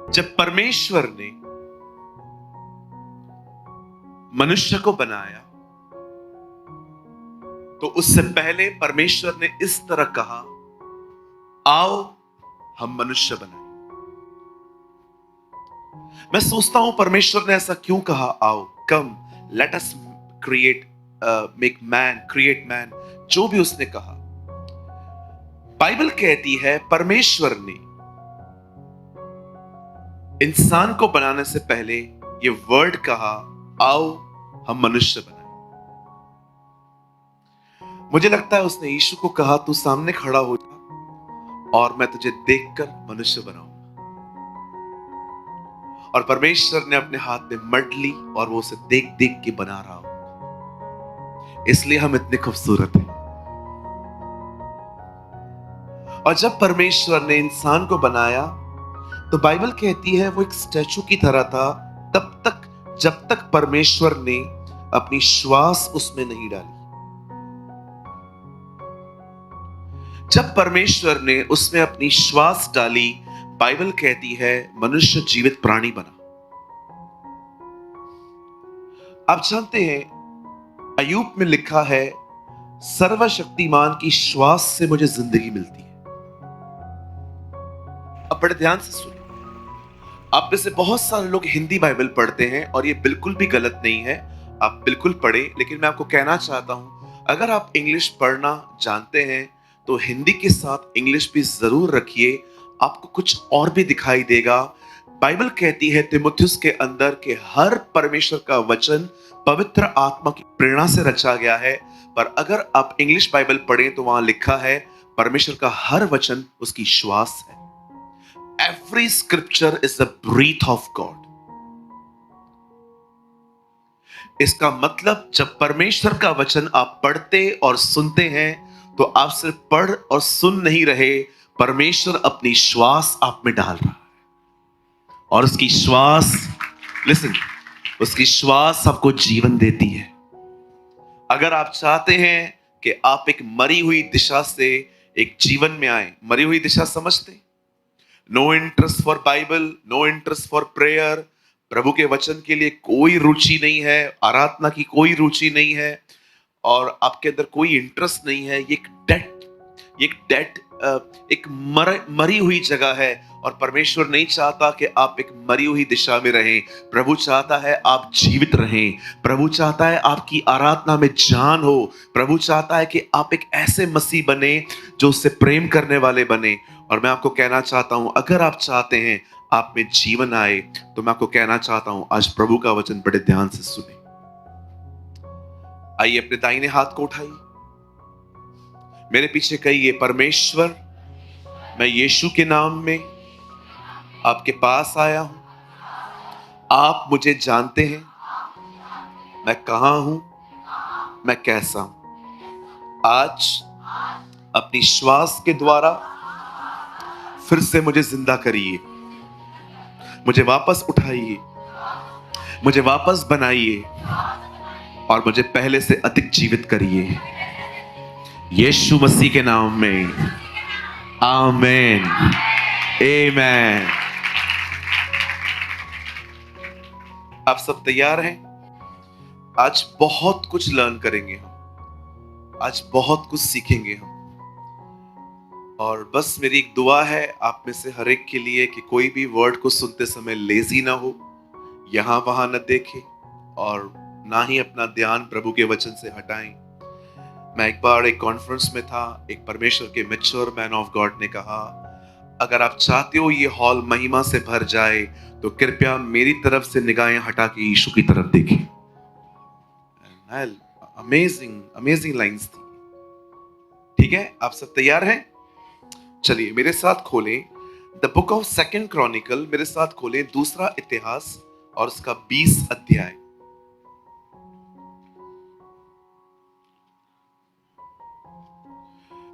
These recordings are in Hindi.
जब परमेश्वर ने मनुष्य को बनाया तो उससे पहले परमेश्वर ने इस तरह कहा, आओ हम मनुष्य बनाए। मैं सोचता हूं परमेश्वर ने ऐसा क्यों कहा, आओ, come let us create, make man, create man, जो भी उसने कहा। बाइबल कहती है परमेश्वर ने इंसान को बनाने से पहले ये वर्ड कहा, आओ हम मनुष्य बनाए। मुझे लगता है उसने यीशु को कहा, तू सामने खड़ा हो जा और मैं तुझे देखकर मनुष्य बनाऊंगा। और परमेश्वर ने अपने हाथ में मड ली और वो उसे देख देख के बना रहा हो, इसलिए हम इतने खूबसूरत हैं। और जब परमेश्वर ने इंसान को बनाया तो बाइबल कहती है वो एक स्टैचू की तरह था तब तक जब तक परमेश्वर ने अपनी श्वास उसमें नहीं डाली। जब परमेश्वर ने उसमें अपनी श्वास डाली, बाइबल कहती है मनुष्य जीवित प्राणी बना। आप जानते हैं अय्यूब में लिखा है, सर्वशक्तिमान की श्वास से मुझे जिंदगी मिलती है। अब बड़े ध्यान से सुनिए। आप में से बहुत सारे लोग हिंदी बाइबल पढ़ते हैं और ये बिल्कुल भी गलत नहीं है, आप बिल्कुल पढ़े, लेकिन मैं आपको कहना चाहता हूं अगर आप इंग्लिश पढ़ना जानते हैं तो हिंदी के साथ इंग्लिश भी जरूर रखिए, आपको कुछ और भी दिखाई देगा। बाइबल कहती है तीमुथियुस के अंदर के हर परमेश्वर का वचन पवित्र आत्मा की प्रेरणा से रचा गया है, पर अगर आप इंग्लिश बाइबल पढ़ें तो वहां लिखा है परमेश्वर का हर वचन उसकी श्वास है। Every scripture is the breath of God. इसका मतलब जब परमेश्वर का वचन आप पढ़ते और सुनते हैं तो आप सिर्फ पढ़ और सुन नहीं रहे, परमेश्वर अपनी श्वास आप में डाल रहा है और उसकी श्वास, लिसन, उसकी श्वास आपको जीवन देती है। अगर आप चाहते हैं कि आप एक मरी हुई दिशा से एक जीवन में आए, मरी हुई दिशा समझते, no interest for Bible, no interest for prayer, प्रभु के वचन के लिए कोई रुचि नहीं है, आराधना की कोई रुचि नहीं है और आपके अंदर कोई इंटरेस्ट नहीं है, एक मरी हुई जगह है और परमेश्वर नहीं चाहता कि आप एक मरी हुई दिशा में रहें। प्रभु चाहता है आप जीवित रहें, प्रभु चाहता है आपकी आराधना में जान हो, प्रभु चाहता है कि आप एक ऐसे मसीह बने जो उससे प्रेम करने वाले बने। और मैं आपको कहना चाहता हूं अगर आप चाहते हैं आप में जीवन आए तो मैं आपको कहना चाहता हूं आज प्रभु का वचन बड़े ध्यान से सुने। आइए अपने दाहिने हाथ को उठाइए, मेरे पीछे कहिए, परमेश्वर मैं यीशु के नाम में आपके पास आया हूं, आप मुझे जानते हैं मैं कहां हूं, मैं कैसा हूं। आज अपनी श्वास के द्वारा फिर से मुझे जिंदा करिए, मुझे वापस उठाइए, मुझे वापस बनाइए और मुझे पहले से अधिक जीवित करिए, यीशु मसीह के नाम में, आमीन, आमीन। आप सब तैयार हैं? आज बहुत कुछ लर्न करेंगे हम, आज बहुत कुछ सीखेंगे हम, और बस मेरी एक दुआ है आप में से हर एक के लिए कि कोई भी वर्ड को सुनते समय लेजी ना हो, यहां वहां न देखे और ना ही अपना ध्यान प्रभु के वचन से हटाएं। मैं एक बार एक कॉन्फ्रेंस में था, एक परमेश्वर के मैच्योर मैन ऑफ गॉड ने कहा, अगर आप चाहते हो ये हॉल महिमा से भर जाए तो कृपया मेरी तरफ से निगाहें हटा के यीशु की तरफ देखें। अमेजिंग अमेजिंग लाइंस थी। ठीक है, आप सब तैयार हैं? चलिए मेरे साथ खोलें the book of second Chronicle, मेरे साथ खोलें दूसरा इतिहास और उसका 20 अध्याय।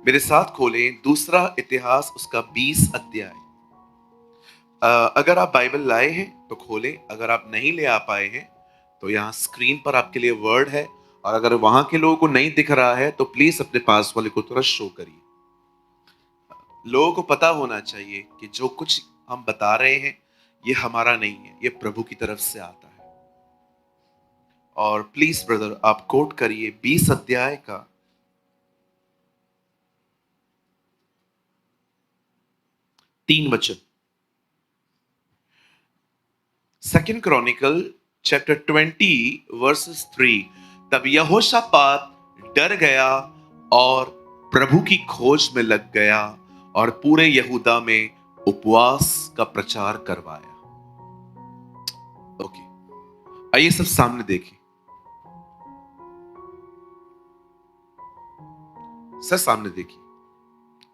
मेरे साथ खोलें दूसरा इतिहास उसका 20 अध्याय। अगर आप बाइबल लाए हैं तो खोलें, अगर आप नहीं ले आ पाए हैं तो यहाँ स्क्रीन पर आपके लिए वर्ड है, और अगर वहां के लोगों को नहीं दिख रहा है तो प्लीज अपने पास वाले को तुरंत शो करिए। लोगों को पता होना चाहिए कि जो कुछ हम बता रहे हैं ये हमारा नहीं है, ये प्रभु की तरफ से आता है। और प्लीज ब्रदर आप कोट करिए 20 अध्याय का 3 वचन। Second Chronicle chapter 20 versus 3। तब यहोशापात डर गया और प्रभु की खोज में लग गया और पूरे यहूदा में उपवास का प्रचार करवाया। ओके, आइए सब सामने देखिए। सर सामने देखिए,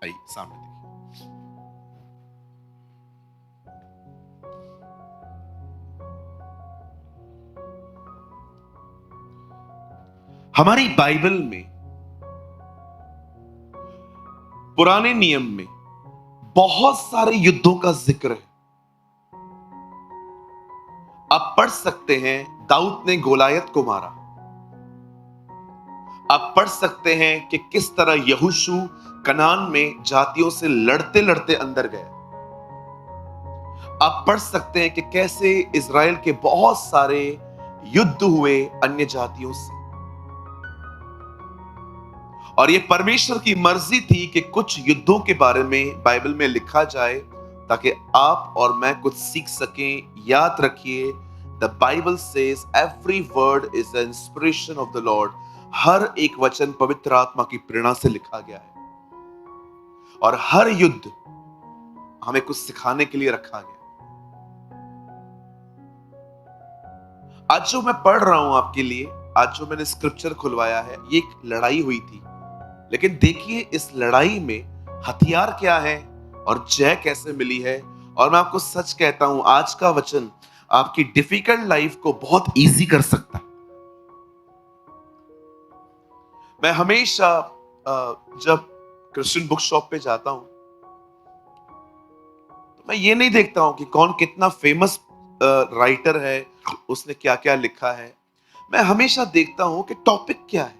आइए सामने देखिए। हमारी बाइबल में पुराने नियम में बहुत सारे युद्धों का जिक्र है। आप पढ़ सकते हैं दाऊद ने गोलायत को मारा। आप पढ़ सकते हैं कि किस तरह यहोशू कनान में जातियों से लड़ते लड़ते अंदर गया। आप पढ़ सकते हैं कि कैसे इज़राइल के बहुत सारे युद्ध हुए अन्य जातियों से। और यह परमेश्वर की मर्जी थी कि कुछ युद्धों के बारे में बाइबल में लिखा जाए ताकि आप और मैं कुछ सीख सकें। याद रखिए, the Bible says every word is the inspiration of the Lord. हर एक वचन पवित्र आत्मा की प्रेरणा से लिखा गया है और हर युद्ध हमें कुछ सिखाने के लिए रखा गया। आज जो मैं पढ़ रहा हूं आपके लिए, आज जो मैंने स्क्रिप्चर खुलवाया है, ये एक लड़ाई हुई थी। लेकिन देखिए इस लड़ाई में हथियार क्या है और जय कैसे मिली है। और मैं आपको सच कहता हूं, आज का वचन आपकी डिफिकल्ट लाइफ को बहुत इजी कर सकता है। मैं हमेशा जब क्रिश्चियन बुक शॉप पे जाता हूं तो मैं ये नहीं देखता हूं कि कौन कितना फेमस राइटर है, उसने क्या क्या लिखा है। मैं हमेशा देखता हूं कि टॉपिक क्या है।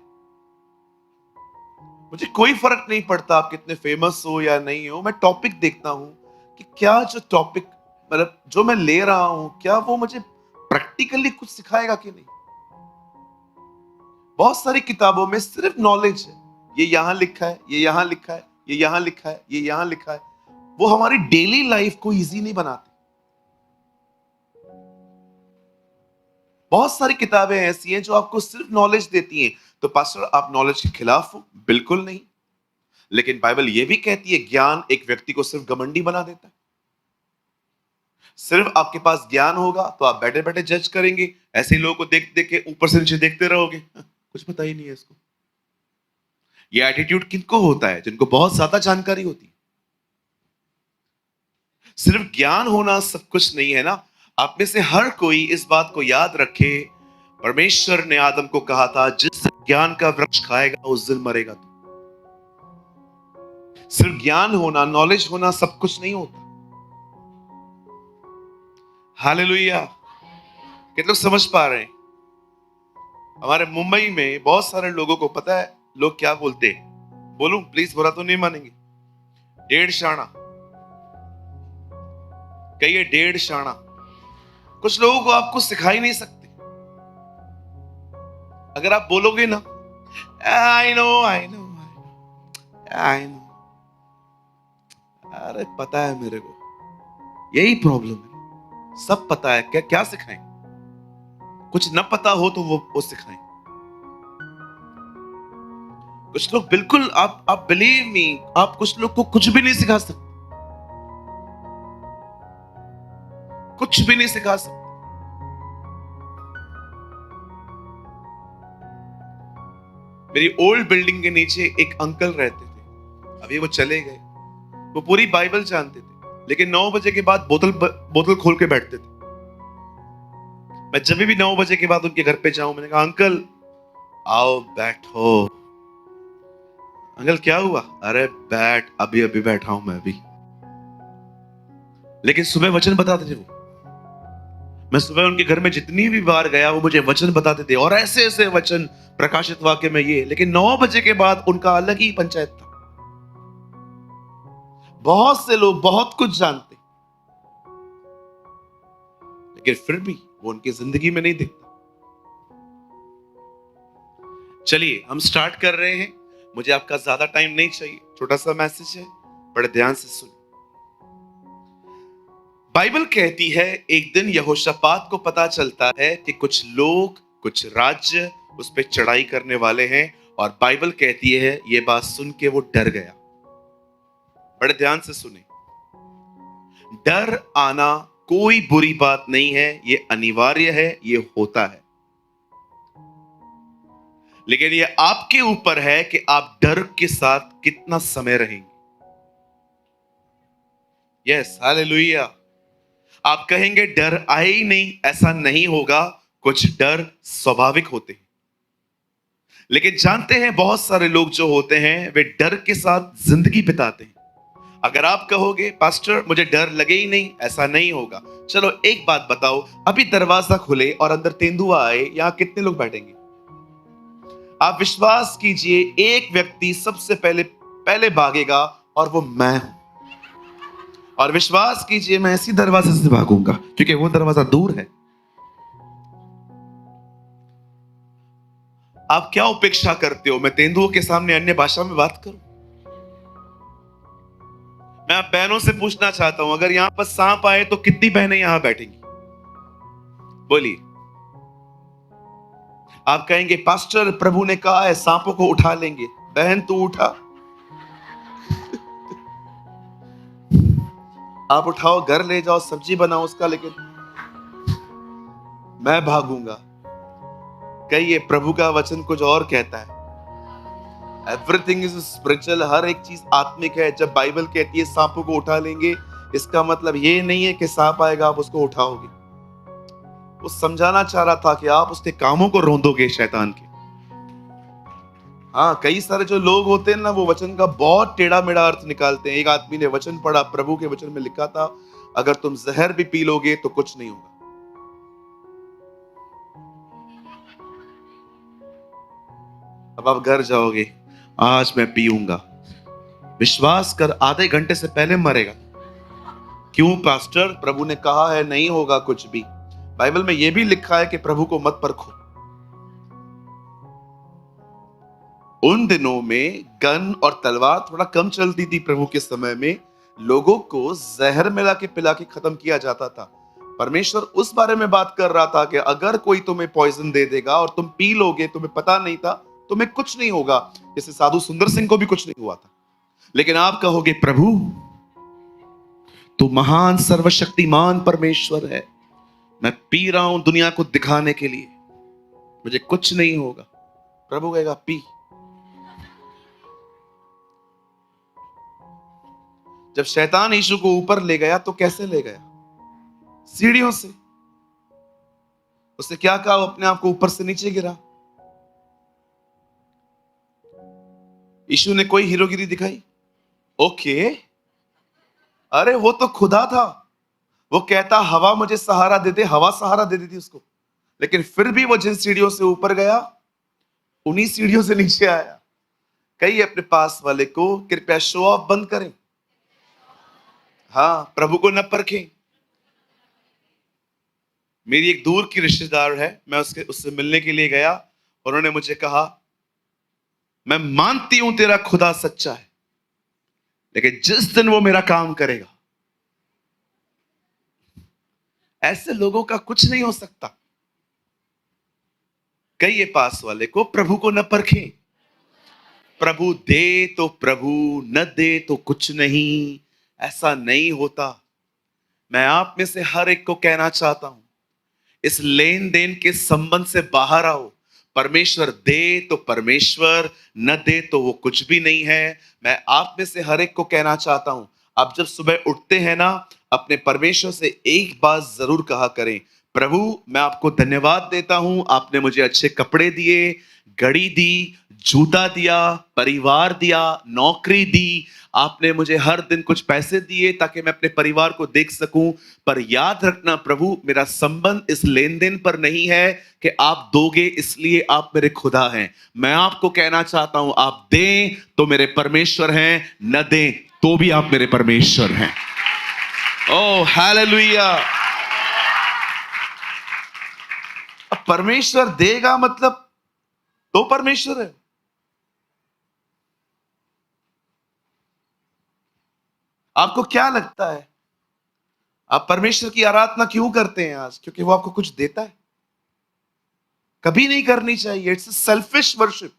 मुझे कोई फर्क नहीं पड़ता आप कितने फेमस हो या नहीं हो, मैं टॉपिक देखता हूं कि क्या जो टॉपिक मतलब जो मैं ले रहा हूं, क्या वो मुझे प्रैक्टिकली कुछ सिखाएगा कि नहीं। बहुत सारी किताबों में सिर्फ नॉलेज है, ये यहां लिखा है, ये यहां लिखा है, ये यहां लिखा है, ये यहां लिखा है। वो हमारी डेली लाइफ को इजी नहीं बनाती। बहुत सारी किताबें ऐसी हैं जो आपको सिर्फ नॉलेज देती हैं। तो पास्टर आप नॉलेज के खिलाफ हो? बिल्कुल नहीं। लेकिन बाइबल यह भी कहती है ज्ञान एक व्यक्ति को सिर्फ घमंडी बना देता है। सिर्फ आपके पास ज्ञान होगा तो आप बैठे बैठे जज करेंगे, ऐसे ही लोगों को देख देख के ऊपर से नीचे देखते रहोगे, कुछ पता ही नहीं है इसको। यह एटीट्यूड किनको होता है? जिनको बहुत ज्यादा जानकारी होती है। सिर्फ ज्ञान होना सब कुछ नहीं है ना। आप में से हर कोई इस बात को याद रखे, परमेश्वर ने आदम को कहा था जिस ज्ञान का वृक्ष खाएगा उस दिन मरेगा तू। सिर्फ ज्ञान होना, नॉलेज होना सब कुछ नहीं होता। हालेलुया। कितने लोग समझ पा रहे हैं? हमारे मुंबई में बहुत सारे लोगों को पता है लोग क्या बोलते हैं। बोलूं? प्लीज, बुरा तो नहीं मानेंगे। डेढ़ शाना, कहिए डेढ़ शाना। कुछ लोगों को आपको सिखा ही नहीं सकते। अगर आप बोलोगे ना I know I know I know, अरे पता है मेरे को, यही प्रॉब्लम है। सब पता है, क्या क्या सिखाएं? कुछ न पता हो तो वो सिखाएं। कुछ लोग बिल्कुल, आप बिलीव मी, आप कुछ लोग को कुछ भी नहीं सिखा सकते, कुछ भी नहीं सिखा सकते। मेरी ओल्ड बिल्डिंग के नीचे एक अंकल रहते थे, अभी वो चले गए। वो पूरी बाइबल जानते थे, लेकिन 9 बजे के बाद बोतल खोल के बैठते थे। मैं जब भी 9 बजे के बाद उनके घर पे जाऊं, मैंने कहा अंकल आओ बैठो। अंकल क्या हुआ? अरे बैठ, अभी अभी बैठा हूं मैं अभी। लेकिन सुबह वचन बताते थे वो। मैं सुबह उनके घर में जितनी भी बार गया वो मुझे वचन बताते थे, और ऐसे ऐसे वचन, प्रकाशित वाक्य में ये। लेकिन 9 बजे के बाद उनका अलग ही पंचायत था। बहुत से लोग बहुत कुछ जानते, लेकिन फिर भी वो उनकी जिंदगी में नहीं दिखता। चलिए हम स्टार्ट कर रहे हैं। मुझे आपका ज्यादा टाइम नहीं चाहिए, छोटा सा मैसेज है, बड़े ध्यान से सुनो। बाइबल कहती है एक दिन यहोशापात को पता चलता है कि कुछ लोग, कुछ राज्य उस पर चढ़ाई करने वाले हैं, और बाइबल कहती है ये बात सुन के वो डर गया। बड़े ध्यान से सुने, डर आना कोई बुरी बात नहीं है, ये अनिवार्य है, ये होता है, लेकिन ये आपके ऊपर है कि आप डर के साथ कितना समय रहेंगे। Yes, hallelujah. आप कहेंगे डर आए ही नहीं, ऐसा नहीं होगा। कुछ डर स्वाभाविक होते हैं, लेकिन जानते हैं बहुत सारे लोग जो होते हैं वे डर के साथ जिंदगी बिताते हैं। अगर आप कहोगे पास्टर मुझे डर लगे ही नहीं, ऐसा नहीं होगा। चलो एक बात बताओ, अभी दरवाजा खुले और अंदर तेंदुआ आए, यहां कितने लोग बैठेंगे? आप विश्वास कीजिए एक व्यक्ति सबसे पहले भागेगा और वो मैं हूं। और विश्वास कीजिए मैं इसी दरवाजे से भागूंगा क्योंकि वो दरवाजा दूर है। आप क्या उपेक्षा करते हो? मैं तेंदुओं के सामने अन्य भाषा में बात करूं? मैं आप बहनों से पूछना चाहता हूं, अगर यहां पर सांप आए तो कितनी बहनें यहां बैठेंगी? बोलिए। आप कहेंगे पास्टर प्रभु ने कहा है सांपों को उठा लेंगे। बहन तू उठा। आप उठाओ, घर ले जाओ, सब्जी बनाओ उसका, लेकिन मैं भागूंगा। कहिए प्रभु का वचन कुछ और कहता है। एवरीथिंग इज स्पिरिचुअल, हर एक चीज आत्मिक है। जब बाइबल कहती है सांपों को उठा लेंगे, इसका मतलब ये नहीं है कि सांप आएगा आप उसको उठाओगे। वो समझाना चाह रहा था कि आप उसके कामों को रोंदोगे शैतान के। हाँ, कई सारे जो लोग होते हैं ना, वो वचन का बहुत टेढ़ा मेढ़ा अर्थ निकालते हैं। एक आदमी ने वचन पढ़ा, प्रभु के वचन में लिखा था अगर तुम जहर भी पी लोगे तो कुछ नहीं होगा। अब आप घर जाओगे, आज मैं पीऊंगा, विश्वास कर आधे घंटे से पहले मरेगा। क्यों पास्टर? प्रभु ने कहा है नहीं होगा कुछ भी। बाइबल में यह भी लिखा है कि प्रभु को मत परखो। उन दिनों में गन और तलवार थोड़ा कम चलती थी। प्रभु के समय में लोगों को जहर मिला के पिला के खत्म किया जाता था। परमेश्वर उस बारे में बात कर रहा था कि अगर कोई तुम्हें पॉइजन दे देगा और तुम पी लोगे, तुम्हें पता नहीं था, तुम्हें कुछ नहीं होगा। जैसे साधु सुंदर सिंह को भी कुछ नहीं हुआ था। लेकिन आप कहोगे प्रभु तू महान सर्वशक्तिमान परमेश्वर है, मैं पी रहा हूं दुनिया को दिखाने के लिए, मुझे कुछ नहीं होगा। प्रभु कहेगा पी। जब शैतान यीशु को ऊपर ले गया तो कैसे ले गया? सीढ़ियों से। उसने क्या कहा? अपने आप को ऊपर से नीचे गिरा। यीशु ने कोई हीरोगिरी दिखाई? ओके, अरे वो तो खुदा था। वो कहता हवा मुझे सहारा दे दे, हवा सहारा दे देती उसको। लेकिन फिर भी वो जिन सीढ़ियों से ऊपर गया उन्हीं सीढ़ियों से नीचे आया। कहिए अपने पास वाले को कृपया शो ऑफ बंद करें। हाँ, प्रभु को न परखें। मेरी एक दूर की रिश्तेदार है, मैं उससे मिलने के लिए गया। उन्होंने मुझे कहा मैं मानती हूं तेरा खुदा सच्चा है, लेकिन जिस दिन वो मेरा काम करेगा, ऐसे लोगों का कुछ नहीं हो सकता। कहिए पास वाले को प्रभु को न परखें। प्रभु दे तो प्रभु, न दे तो कुछ नहीं। ऐसा नहीं होता। मैं आप में से हर एक को कहना चाहता हूं, इस लेन देन के संबंध से बाहर आओ। परमेश्वर दे तो परमेश्वर, न दे तो वो कुछ भी नहीं है। मैं आप में से हर एक को कहना चाहता हूं, आप जब सुबह उठते हैं ना, अपने परमेश्वर से एक बात जरूर कहा करें, प्रभु मैं आपको धन्यवाद देता हूं, आपने मुझे अच्छे कपड़े दिए, घड़ी दी, जूता दिया, परिवार दिया, नौकरी दी, आपने मुझे हर दिन कुछ पैसे दिए ताकि मैं अपने परिवार को देख सकूं। पर याद रखना प्रभु, मेरा संबंध इस लेन देन पर नहीं है कि आप दोगे इसलिए आप मेरे खुदा हैं। मैं आपको कहना चाहता हूं, आप दें तो मेरे परमेश्वर हैं, न दें तो भी आप मेरे परमेश्वर हैं। Oh hallelujah. परमेश्वर देगा मतलब तो परमेश्वर है। आपको क्या लगता है आप परमेश्वर की आराधना क्यों करते हैं आज? क्योंकि वो आपको कुछ देता है? कभी नहीं करनी चाहिए। It's selfish worship.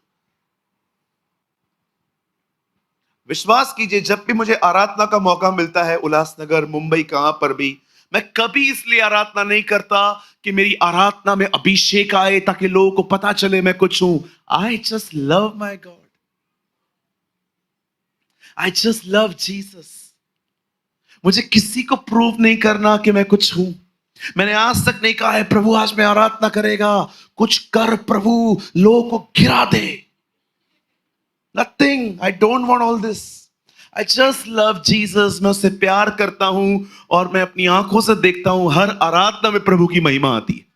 विश्वास कीजिए, जब भी मुझे आराधना का मौका मिलता है, उल्लासनगर, मुंबई, कहां पर भी, मैं कभी इसलिए आराधना नहीं करता कि मेरी आराधना में अभिषेक आए ताकि लोगों को पता चले मैं कुछ हूं। आई just love my God. I just love Jesus. मुझे किसी को प्रूव नहीं करना कि मैं कुछ हूं। मैंने आज तक नहीं कहा है प्रभु आज मैं आराधना करेगा, कुछ कर प्रभु, लोगों को गिरा दे। Nothing. I don't want all this. I just love Jesus. मैं उससे प्यार करता हूं और मैं अपनी आंखों से देखता हूं हर आराधना में प्रभु की महिमा आती है।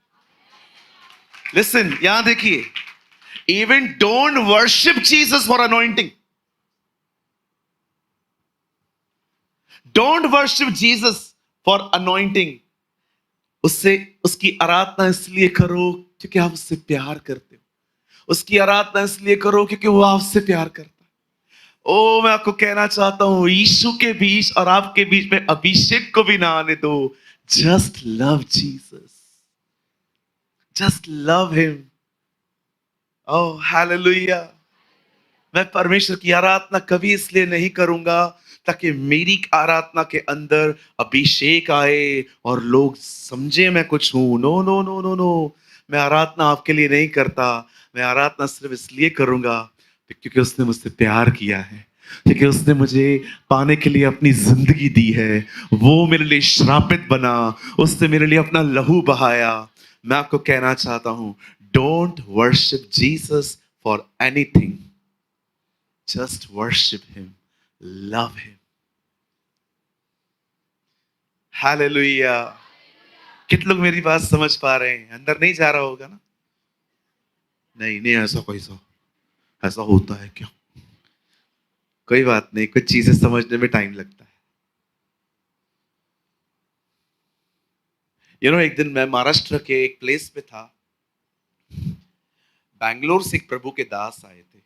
लिसन, यहां देखिए, even don't worship Jesus for anointing. Don't worship Jesus for anointing. उससे उसकी आराधना इसलिए करो क्योंकि आप उससे प्यार करते हो। उसकी आराधना इसलिए करो क्योंकि वो आपसे प्यार करता है। ओ, मैं आपको कहना चाहता हूं, यीशु के बीच और आपके बीच में अभिषेक को भी ना आने दो। Just love Jesus. Just love him. Oh hallelujah. मैं परमेश्वर की आराधना कभी इसलिए नहीं करूंगा ताकि मेरी आराधना के अंदर अभिषेक आए और लोग समझे मैं कुछ हूं। No no no no no. मैं आराधना आपके लिए नहीं करता। मैं आराधना सिर्फ इसलिए करूंगा क्योंकि उसने मुझसे प्यार किया है, क्योंकि उसने मुझे पाने के लिए अपनी जिंदगी दी है। वो मेरे लिए श्रापित बना, उसने मेरे लिए अपना लहू बहाया। मैं आपको कहना चाहता हूं, don't worship Jesus for anything. Just worship him, love him. Hallelujah. कितने लोग मेरी बात समझ पा रहे हैं? अंदर नहीं जा रहा होगा ना? नहीं नहीं, ऐसा कैसा ऐसा होता है क्या? कोई बात नहीं, कुछ चीजें समझने में टाइम लगता है। एक दिन मैं महाराष्ट्र के एक प्लेस पे था। बैंगलोर से एक प्रभु के दास आए थे।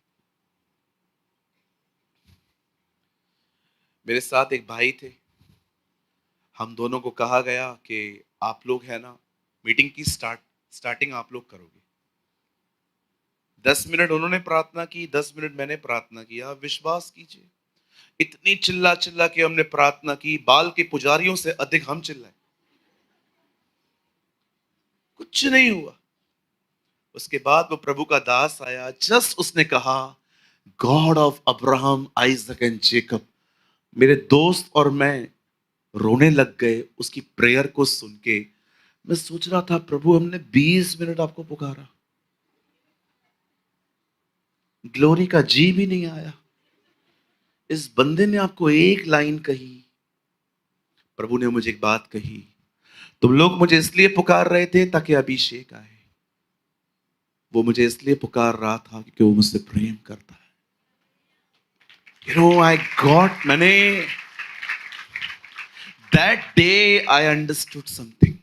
मेरे साथ एक भाई थे। हम दोनों को कहा गया कि आप लोग है ना, मीटिंग की स्टार्टिंग आप लोग करोगे। 10 मिनट उन्होंने प्रार्थना की, 10 मिनट मैंने प्रार्थना किया। विश्वास कीजिए, इतनी चिल्ला चिल्ला के हमने प्रार्थना की, बाल के पुजारियों से अधिक हम चिल्लाए, कुछ नहीं हुआ। उसके बाद वो प्रभु का दास आया। जस्ट उसने कहा, God of Abraham, Isaac and Jacob. मेरे दोस्त और मैं रोने लग गए उसकी प्रेयर को सुन के। मैं सोच रहा था, प्रभु हमने 20 मिनट आपको पुकारा, ग्लोरी का जी भी नहीं आया। इस बंदे ने आपको एक लाइन कही। प्रभु ने मुझे एक बात कही, तुम लोग मुझे इसलिए पुकार रहे थे ताकि अभिषेक आए। वो मुझे इसलिए पुकार रहा था क्योंकि वो मुझसे प्रेम करता है। आई गॉट, मैंने that day I understood something,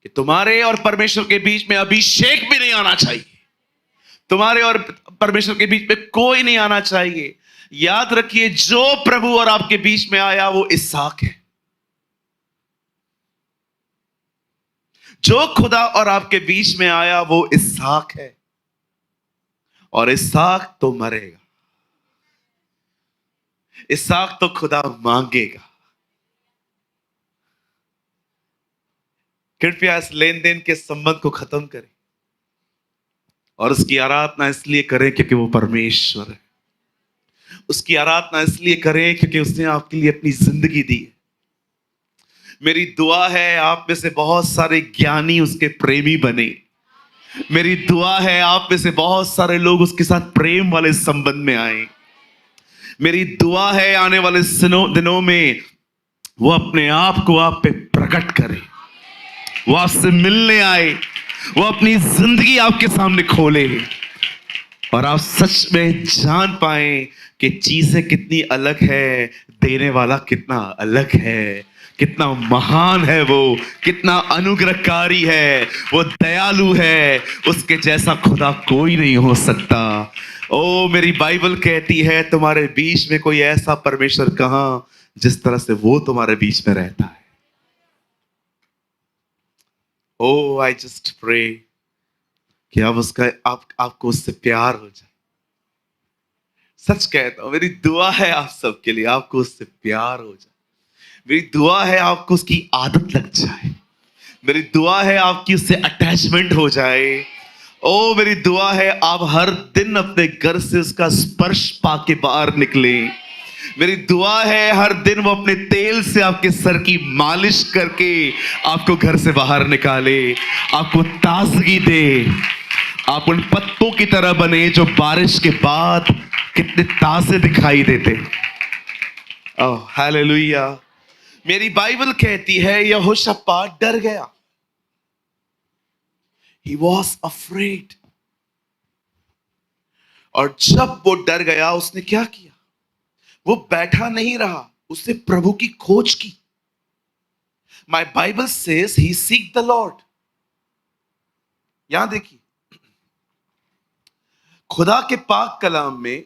कि तुम्हारे और परमेश्वर के बीच में अभिषेक भी नहीं आना चाहिए। तुम्हारे और परमेश्वर के बीच में कोई नहीं आना चाहिए। याद रखिए, जो प्रभु और आपके बीच में आया वो इसहाक है। जो खुदा और आपके बीच में आया वो इसहाक है, और इसहाक तो मरेगा। इसहाक तो खुदा मांगेगा। कृपया इस लेन देन के संबंध को खत्म करें और उसकी आराधना इसलिए करें क्योंकि वो परमेश्वर है। उसकी आराधना इसलिए करें क्योंकि उसने आपके लिए अपनी जिंदगी दी है। मेरी दुआ है आप में से बहुत सारे ज्ञानी उसके प्रेमी बने। मेरी दुआ है आप में से बहुत सारे लोग उसके साथ प्रेम वाले संबंध में आए। मेरी दुआ है आने वाले दिनों में वो अपने आप को आप पे प्रकट करे, वो आपसे मिलने आए, वो अपनी जिंदगी आपके सामने खोले और आप सच में जान पाए कि चीजें कितनी अलग है, देने वाला कितना अलग है, कितना महान है वो, कितना अनुग्रहकारी है, वो दयालु है, उसके जैसा खुदा कोई नहीं हो सकता। ओ मेरी बाइबल कहती है तुम्हारे बीच में कोई ऐसा परमेश्वर कहां जिस तरह से वो तुम्हारे बीच में रहता है। ओ आई जस्ट प्रे कि अब उसका आपको उससे प्यार हो जाए। सच कहता हूं, मेरी दुआ है आप सबके लिए, आपको उससे प्यार हो जाए। मेरी दुआ है आपको उसकी आदत लग जाए। मेरी दुआ है आपकी उससे अटैचमेंट हो जाए। ओ मेरी दुआ है आप हर दिन अपने घर से उसका स्पर्श पाके बाहर निकले। मेरी दुआ है हर दिन वो अपने तेल से आपके सर की मालिश करके आपको घर से बाहर निकाले, आपको ताजगी दे, आप उन पत्तों की तरह बने जो बारिश के बाद कितने ताजे दिखाई देते। Oh hallelujah. मेरी बाइबल कहती है यहोशापात डर गया। He was afraid। और जब वो डर गया उसने क्या किया? वो बैठा नहीं रहा, उसने प्रभु की खोज की। My Bible says he seek the Lord। यहां देखिए, खुदा के पाक कलाम में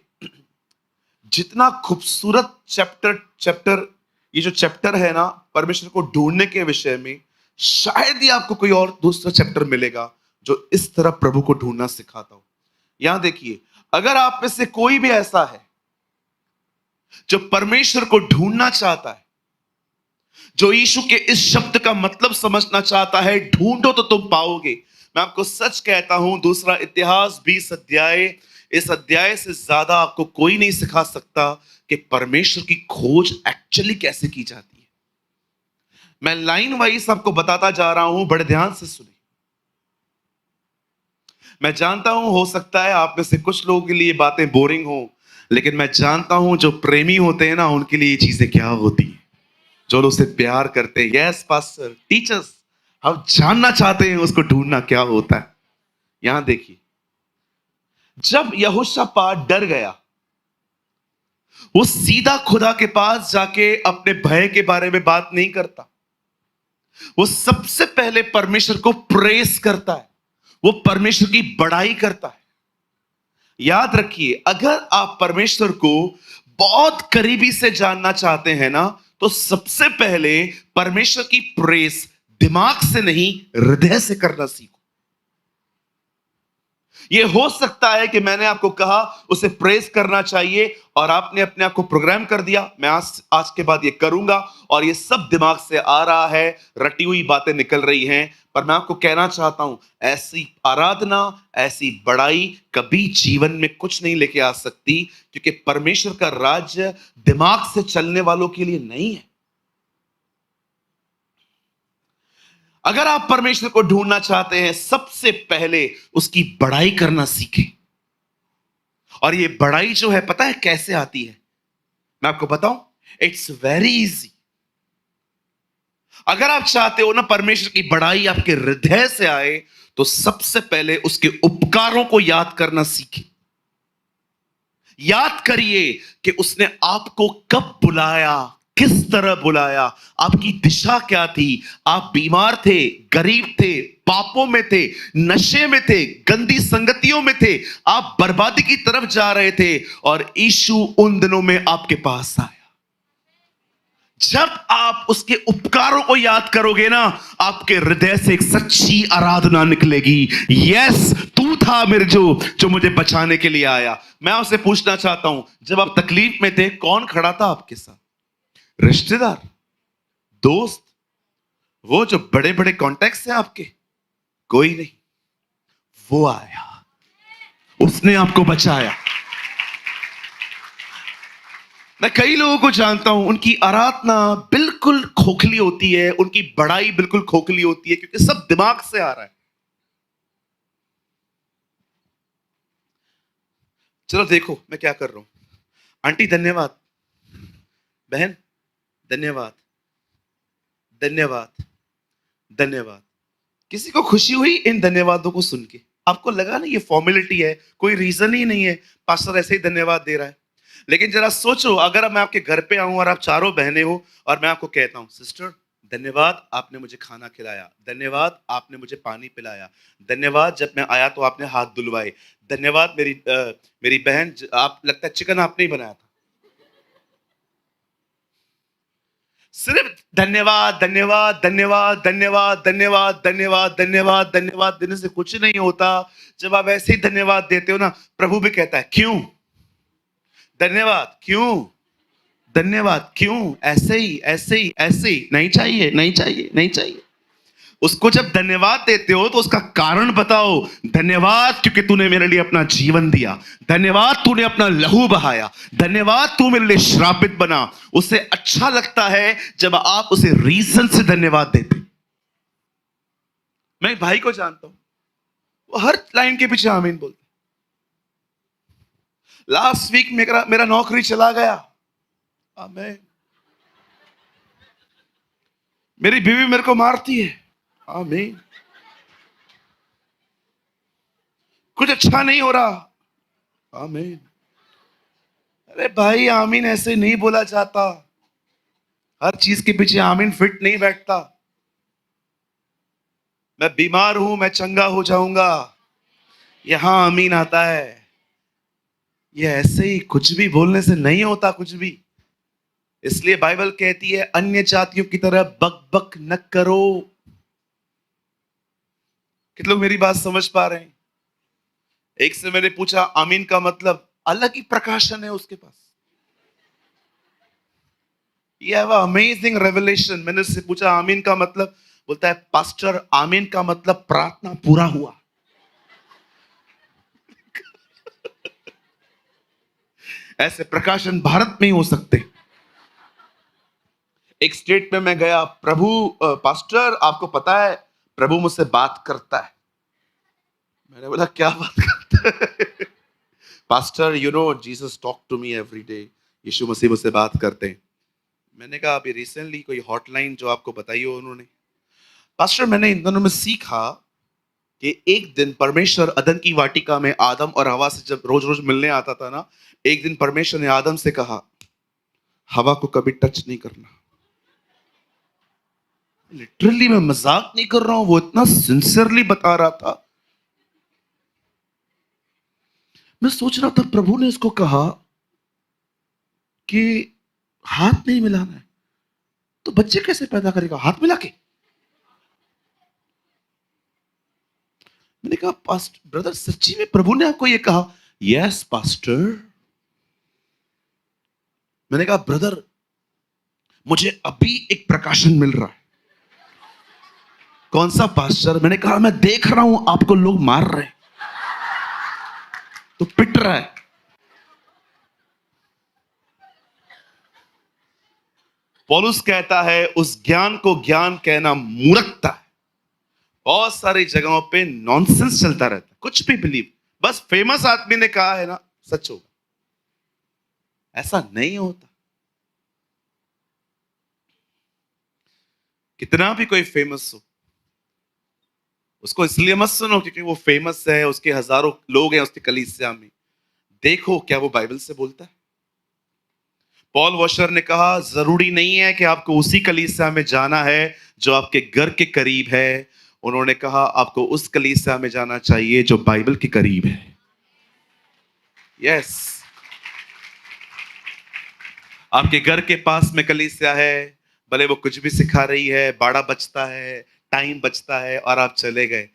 जितना खूबसूरत चैप्टर ये जो चैप्टर है ना परमेश्वर को ढूंढने के विषय में, शायद ही आपको कोई और दूसरा चैप्टर मिलेगा जो इस तरह प्रभु को ढूंढना सिखाता हो। यहां देखिए, अगर आप में से कोई भी ऐसा है जो परमेश्वर को ढूंढना चाहता है, जो यीशु के इस शब्द का मतलब समझना चाहता है, ढूंढो तो तुम पाओगे। मैं आपको सच कहता हूं, दूसरा इतिहास 20 अध्याय, इस अध्याय से ज्यादा आपको कोई नहीं सिखा सकता कि परमेश्वर की खोज एक्चुअली कैसे की जाती है। मैं लाइन वाइज आपको बताता जा रहा हूं, बड़े ध्यान से सुनिए। मैं जानता हूं हो सकता है आप में से कुछ लोगों के लिए बातें बोरिंग हो, लेकिन मैं जानता हूं जो प्रेमी होते हैं ना उनके लिए ये चीजें क्या होती है, जो लोग उससे प्यार करते हैं। यस पास्टर, टीचर्स, हम जानना चाहते हैं उसको ढूंढना क्या होता है। यहां देखिए, जब यहोशापात डर गया, वो सीधा खुदा के पास जाके अपने भय के बारे में बात नहीं करता। वो सबसे पहले परमेश्वर को प्रेस करता है, वो परमेश्वर की बड़ाई करता है। याद रखिए, अगर आप परमेश्वर को बहुत करीबी से जानना चाहते हैं ना, तो सबसे पहले परमेश्वर की प्रेस दिमाग से नहीं हृदय से करना सीखो। यह हो सकता है कि मैंने आपको कहा उसे प्रेस करना चाहिए और आपने अपने आप को प्रोग्राम कर दिया, मैं आज के बाद ये करूंगा, और ये सब दिमाग से आ रहा है, रटी हुई बातें निकल रही हैं। पर मैं आपको कहना चाहता हूं, ऐसी आराधना, ऐसी बड़ाई कभी जीवन में कुछ नहीं लेके आ सकती, क्योंकि परमेश्वर का राज्य दिमाग से चलने वालों के लिए नहीं है। अगर आप परमेश्वर को ढूंढना चाहते हैं, सबसे पहले उसकी बड़ाई करना सीखें। और ये बड़ाई जो है, पता है कैसे आती है? मैं आपको बताऊं, इट्स वेरी इजी। अगर आप चाहते हो ना परमेश्वर की बड़ाई आपके हृदय से आए, तो सबसे पहले उसके उपकारों को याद करना सीखें। याद करिए कि उसने आपको कब बुलाया, किस तरह बुलाया, आपकी दिशा क्या थी। आप बीमार थे, गरीब थे, पापों में थे, नशे में थे, गंदी संगतियों में थे, आप बर्बादी की तरफ जा रहे थे, और यीशु उन दिनों में आपके पास आया। जब आप उसके उपकारों को याद करोगे ना, आपके हृदय से एक सच्ची आराधना निकलेगी। यस, तू था मेरे जो मुझे बचाने के लिए आया। मैं आपसे पूछना चाहता हूं, जब आप तकलीफ में थे, कौन खड़ा था आपके साथ? रिश्तेदार, दोस्त, वो जो बड़े बड़े कॉन्टैक्ट्स हैं आपके? कोई नहीं। वो आया, उसने आपको बचाया। मैं कई लोगों को जानता हूं, उनकी आराधना बिल्कुल खोखली होती है, उनकी बड़ाई बिल्कुल खोखली होती है, क्योंकि सब दिमाग से आ रहा है। चलो देखो मैं क्या कर रहा हूं। आंटी धन्यवाद, बहन धन्यवाद, धन्यवाद, धन्यवाद। किसी को खुशी हुई इन धन्यवादों को सुन के? आपको लगा ना ये फॉर्मेलिटी है, कोई रीजन ही नहीं है, पास्टर ऐसे ही धन्यवाद दे रहा है। लेकिन जरा सोचो, अगर मैं आपके घर पे आऊं और आप चारों बहनें हो और मैं आपको कहता हूं, सिस्टर धन्यवाद आपने मुझे खाना खिलाया, धन्यवाद आपने मुझे पानी पिलाया, धन्यवाद जब मैं आया तो आपने हाथ धुलवाए, धन्यवाद मेरी बहन, आप लगता है चिकन आपने ही बनाया था। सिर्फ धन्यवाद धन्यवाद धन्यवाद धन्यवाद धन्यवाद धन्यवाद धन्यवाद धन्यवाद देने से कुछ नहीं होता। जब आप ऐसे ही धन्यवाद देते हो ना, प्रभु भी कहता है क्यों धन्यवाद, क्यों धन्यवाद, क्यों, ऐसे ही ऐसे ही ऐसे ही, नहीं चाहिए नहीं चाहिए नहीं चाहिए। उसको जब धन्यवाद देते हो तो उसका कारण बताओ। धन्यवाद क्योंकि तूने मेरे लिए अपना जीवन दिया, धन्यवाद तूने अपना लहू बहाया, धन्यवाद तू मेरे लिए श्रापित बना। उसे अच्छा लगता है जब आप उसे रीजन से धन्यवाद देते। मैं एक भाई को जानता हूं, वो हर लाइन के पीछे आमीन बोलते। लास्ट वीक मेरा नौकरी चला गया, आमीन। मेरी बीवी मेरे को मारती है, आमीन। कुछ अच्छा नहीं हो रहा, आमीन। अरे भाई, आमीन ऐसे नहीं बोला जाता। हर चीज के पीछे आमीन फिट नहीं बैठता। मैं बीमार हूं, मैं चंगा हो जाऊंगा, यहां आमीन आता है। ये ऐसे ही कुछ भी बोलने से नहीं होता कुछ भी। इसलिए बाइबल कहती है अन्य जातियों की तरह बक बक न करो। कितने लोग मेरी बात समझ पा रहे हैं? एक से मैंने पूछा आमीन का मतलब, अलग ही प्रकाशन है उसके पास। ये है अमेजिंग रेवलेशन। मैंने उससे पूछा आमीन का मतलब, बोलता है पास्टर आमीन का मतलब प्रार्थना पूरा हुआ। ऐसे प्रकाशन भारत में ही हो सकते। एक स्टेट में मैं गया, प्रभु पास्टर आपको पता है प्रभु मुझसे बात करता है। मैंने बोला क्या बात करता है? Pastor you know Jesus talk to me every day, Yeshu Masih मुझसे बात करते हैं। मैंने कहा अभी रिसेंटली कोई हॉटलाइन जो आपको बताई हो उन्होंने? पास्टर मैंने इन दोनों में सीखा कि एक दिन परमेश्वर अदन की वाटिका में आदम और हवा से जब रोज रोज मिलने आता था ना, एक दिन परमेश्वर ने आदम से कहा हवा को कभी टच नहीं करना। लिटरली मैं मजाक नहीं कर रहा हूं, वो इतना सिंसियरली बता रहा था। मैं सोच रहा था प्रभु ने इसको कहा कि हाथ नहीं मिलाना है, तो बच्चे कैसे पैदा करेगा हाथ मिला के? मैंने कहा पास्टर ब्रदर सच्ची में प्रभु ने आपको ये कहा? Yes pastor. मैंने कहा ब्रदर मुझे अभी एक प्रकाशन मिल रहा है। कौन सा पास्टर? मैंने कहा मैं देख रहा हूं आपको लोग मार रहे हैं तो पिट रहा है। पौलुस कहता है उस ज्ञान को ज्ञान कहना मूर्खता है। बहुत सारी जगहों पे नॉनसेंस चलता रहता है, कुछ भी बिलीव, बस फेमस आदमी ने कहा है ना सच होगा, ऐसा नहीं होता। कितना भी कोई फेमस हो, उसको इसलिए मत सुनो क्योंकि वो फेमस है, उसके हजारों लोग हैं उसके कलीसिया में। देखो क्या वो बाइबल से बोलता है। पॉल वॉशर ने कहा जरूरी नहीं है कि आपको उसी कलीसिया में जाना है जो आपके घर के करीब है। उन्होंने कहा आपको उस कलीसिया में जाना चाहिए जो बाइबल के करीब है। यस, आपके घर के पास में कलीसिया है, भले वो कुछ भी सिखा रही है, बाड़ा बचता है, टाइम बचता है और आप चले गए।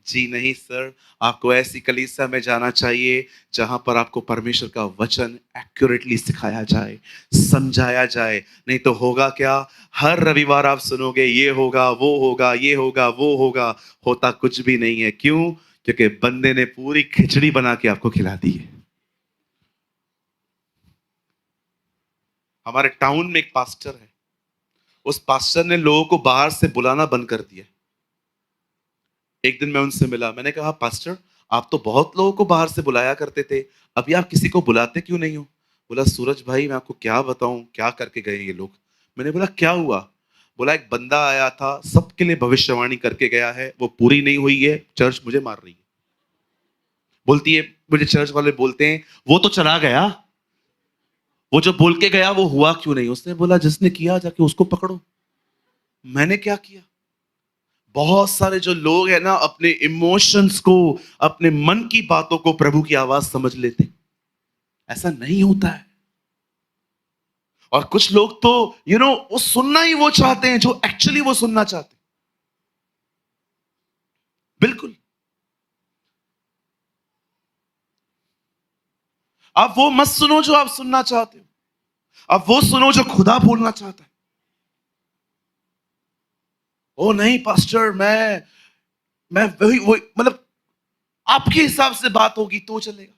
जी नहीं सर, आपको ऐसी कलीसिया में जाना चाहिए जहां पर आपको परमेश्वर का वचन एक्यूरेटली सिखाया जाए, समझाया जाए। नहीं तो होगा क्या, हर रविवार आप सुनोगे ये होगा वो होगा ये होगा वो होगा, होता कुछ भी नहीं है। क्यों? क्योंकि बंदे ने पूरी खिचड़ी बना के आपको खिला दी है। हमारे टाउन में एक पास्टर है, उस पास्टर ने लोगों को बाहर से बुलाना बंद कर दिया। एक दिन मैं उनसे मिला, मैंने कहा पास्टर आप तो बहुत लोगों को बाहर से बुलाया करते थे, अभी आप किसी को बुलाते क्यों नहीं हो? बोला सूरज भाई मैं आपको क्या बताऊं क्या करके गए ये लोग। मैंने बोला क्या हुआ? बोला एक बंदा आया था, सबके लिए भविष्यवाणी करके गया है, वो पूरी नहीं हुई है, चर्च मुझे मार रही है। बोलती है, मुझे चर्च वाले बोलते हैं वो तो चला गया, वो जो बोल के गया वो हुआ क्यों नहीं? उसने बोला जिसने किया जाके उसको पकड़ो। मैंने क्या किया? बहुत सारे जो लोग हैं ना, अपने इमोशंस को, अपने मन की बातों को प्रभु की आवाज समझ लेते। ऐसा नहीं होता है। और कुछ लोग तो वो सुनना ही वो चाहते हैं जो एक्चुअली वो सुनना चाहते हैं। बिल्कुल। आप वो मत सुनो जो आप सुनना चाहते हो, आप वो सुनो जो खुदा बोलना चाहता है। ओ नहीं पास्टर, मैं वही वही मतलब आपके हिसाब से बात होगी तो चलेगा।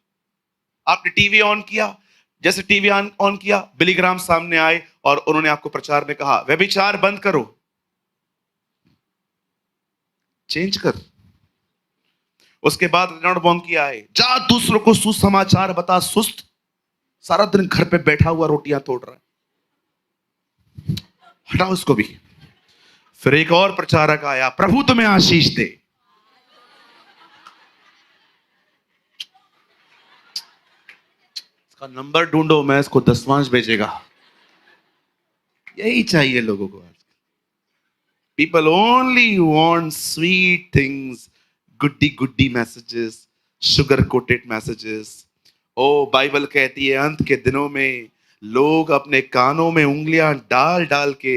आपने टीवी ऑन किया, जैसे टीवी ऑन किया, बिली ग्राहम सामने आए और उन्होंने आपको प्रचार में कहा व्यभिचार बंद करो, चेंज कर। उसके बाद रेनॉल्ड बॉन्की आए, जा दूसरों को सुसमाचार बता सुस्त, सारा दिन घर पे बैठा हुआ रोटियां तोड़ रहा है, हटाओ उसको भी। फिर एक और प्रचारक आया, प्रभु तुम्हें आशीष दे। इसका नंबर ढूंढो, मैं इसको दसवांश भेजेगा। यही चाहिए लोगों को। People only want sweet things, goody goody messages, sugar coated messages. ओ बाइबल कहती है अंत के दिनों में लोग अपने कानों में उंगलियां डाल डाल के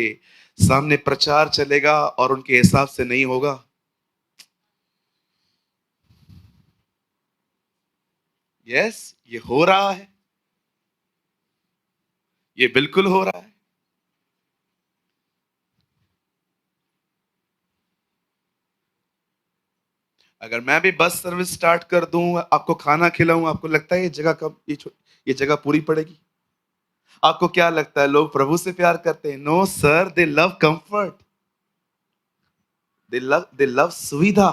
सामने प्रचार चलेगा और उनके हिसाब से नहीं होगा। यस, ये हो रहा है, ये बिल्कुल हो रहा है। अगर मैं भी बस सर्विस स्टार्ट कर दूं, आपको खाना खिलाऊं, आपको लगता है ये जगह कब ये जगह पूरी पड़ेगी? आपको क्या लगता है लोग प्रभु से प्यार करते हैं? No sir, they love comfort, they love सुविधा।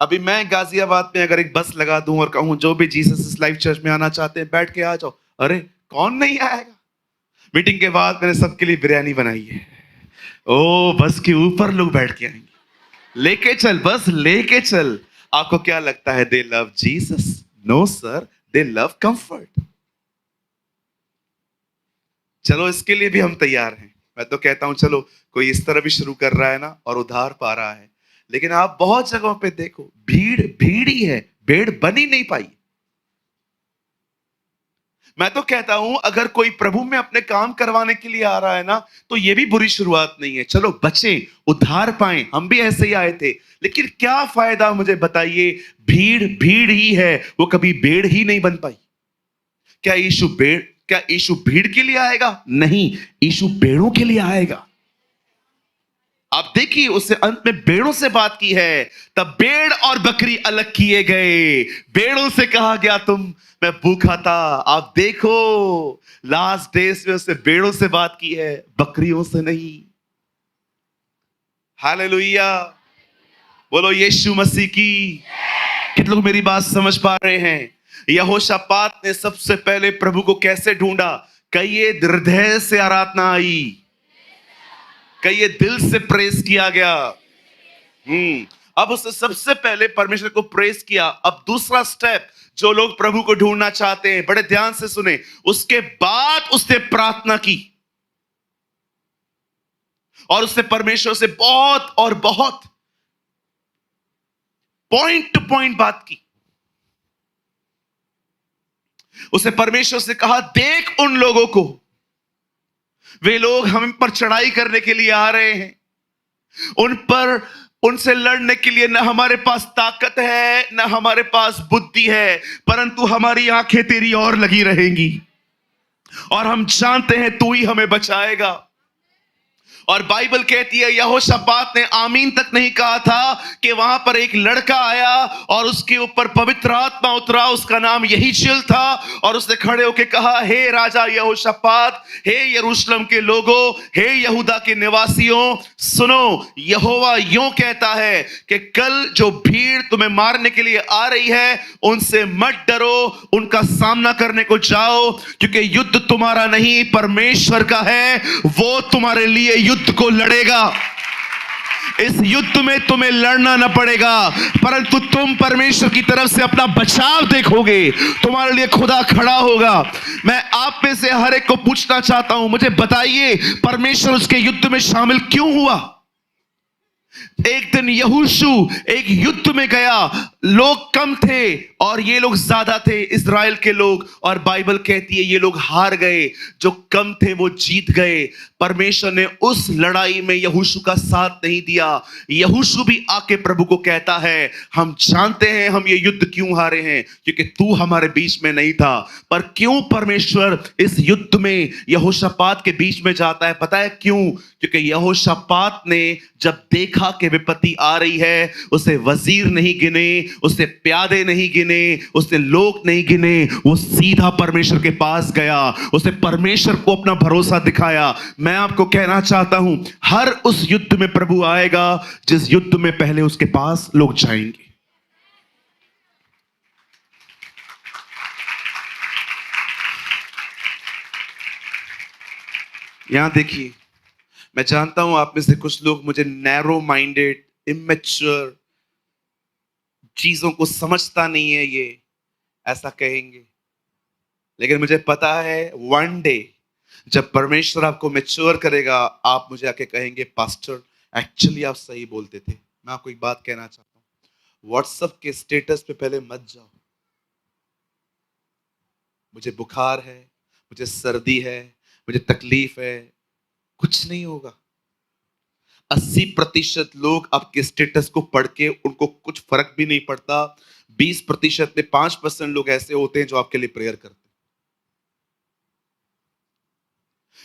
अभी मैं गाजियाबाद में अगर एक बस लगा दूं और कहूं जो भी जीसस इज लाइफ चर्च में आना चाहते हैं बैठ के आ जाओ, अरे कौन नहीं आएगा? मीटिंग के बाद मैंने सबके लिए बिरयानी बनाई है। ओ बस के ऊपर लोग बैठ के आएंगे, लेके चल, बस लेके चल। आपको क्या लगता है they love Jesus? No sir, they love comfort. चलो इसके लिए भी हम तैयार हैं। मैं तो कहता हूं चलो कोई इस तरह भी शुरू कर रहा है ना और उधार पा रहा है, लेकिन आप बहुत जगहों पे देखो भीड़ भीड़ ही है, भेड़ बन ही नहीं पाई। मैं तो कहता हूं अगर कोई प्रभु में अपने काम करवाने के लिए आ रहा है ना, तो ये भी बुरी शुरुआत नहीं है। चलो बचे, उद्धार पाएं, हम भी ऐसे ही आए थे, लेकिन क्या फायदा मुझे बताइए, भीड़ भीड़ ही है, वो कभी भेड़ ही नहीं बन पाई। क्या यीशु भीड़ के लिए आएगा? नहीं, यीशु भेड़ों के लिए आएगा। आप देखिए उससे अंत में भेड़ों से बात की है, तब भेड़ और बकरी अलग किए गए। भेड़ों से कहा गया तुम, मैं भूखा था। आप देखो लास्ट डेज में उससे भेड़ों से बात की है, बकरियों से नहीं। हालेलुया, बोलो यीशु मसीह की। कितने लोग मेरी बात समझ पा रहे हैं? यहोशापात ने सबसे पहले प्रभु को कैसे ढूंढा? कहिए हृदय से आराधना आई, कहिए दिल से प्रेस किया गया। अब उसने सबसे पहले परमेश्वर को प्रेस किया। अब दूसरा स्टेप, जो लोग प्रभु को ढूंढना चाहते हैं बड़े ध्यान से सुने, उसके बाद उसने प्रार्थना की और उसने परमेश्वर से बहुत और बहुत पॉइंट टू पॉइंट बात की। उसने परमेश्वर से कहा देख उन लोगों को, वे लोग हम पर चढ़ाई करने के लिए आ रहे हैं, उनसे लड़ने के लिए न हमारे पास ताकत है न हमारे पास बुद्धि है, परंतु हमारी आंखें तेरी ओर लगी रहेंगी और हम जानते हैं तू ही हमें बचाएगा। और बाइबल कहती है यहोशापात ने आमीन तक नहीं कहा था कि वहां पर एक लड़का आया और उसके ऊपर पवित्र आत्मा उतरा, उसका नाम यहीजेल था, और उसने खड़े होकर कहा हे राजा यहोशापात, हे यरूशलेम के लोगों, हे यहूदा के निवासियों, सुनो, यहोवा यूं कहता है कि कल जो भीड़ तुम्हें मारने के लिए आ रही है उनसे मत डरो, उनका सामना करने को जाओ, क्योंकि युद्ध तुम्हारा नहीं परमेश्वर का है, वो तुम्हारे लिए युद्ध को लड़ेगा। इस युद्ध में तुम्हें लड़ना न पड़ेगा, परंतु तुम परमेश्वर की तरफ से अपना बचाव देखोगे। तुम्हारे लिए खुदा खड़ा होगा। मैं आप में से हर एक को पूछना चाहता हूं, मुझे बताइए परमेश्वर उसके युद्ध में शामिल क्यों हुआ? एक दिन यहोशू एक युद्ध में गया, लोग कम थे और ये लोग ज्यादा थे, इज़राइल के लोग, और बाइबल कहती है ये लोग हार गए, जो कम थे वो जीत गए। परमेश्वर ने उस लड़ाई में यहोशू का साथ नहीं दिया। यहोशू भी आके प्रभु को कहता है, हम जानते हैं हम ये युद्ध क्यों हारे हैं, क्योंकि तू हमारे बीच में नहीं था। पर क्यों परमेश्वर इस युद्ध में यहोशापात के बीच में जाता है? पता है क्यों? क्योंकि यहोशापात ने जब देखा कि विपत्ति आ रही है, उसे वजीर नहीं गिने, उसे प्यादे नहीं गिने, उसे लोग नहीं गिने, वो सीधा परमेश्वर के पास गया, उसे परमेश्वर को अपना भरोसा दिखाया। मैं आपको कहना चाहता हूं, हर उस युद्ध में प्रभु आएगा जिस युद्ध में पहले उसके पास लोग जाएंगे। यहां देखिए, मैं जानता हूं आप में से कुछ लोग मुझे नैरो माइंडेड, इमेच्योर, चीजों को समझता नहीं है ये ऐसा कहेंगे, लेकिन मुझे पता है वन डे जब परमेश्वर आपको मैच्योर करेगा, आप मुझे आके कहेंगे पास्टर एक्चुअली आप सही बोलते थे। मैं आपको एक बात कहना चाहता हूं, व्हाट्सएप के स्टेटस पे पहले मत जाओ, मुझे बुखार है, मुझे सर्दी है, मुझे तकलीफ है, कुछ नहीं होगा। 80% लोग आपके स्टेटस को पढ़ के उनको कुछ फर्क भी नहीं पड़ता। 20% में 5% लोग ऐसे होते हैं जो आपके लिए प्रेयर करते हैं।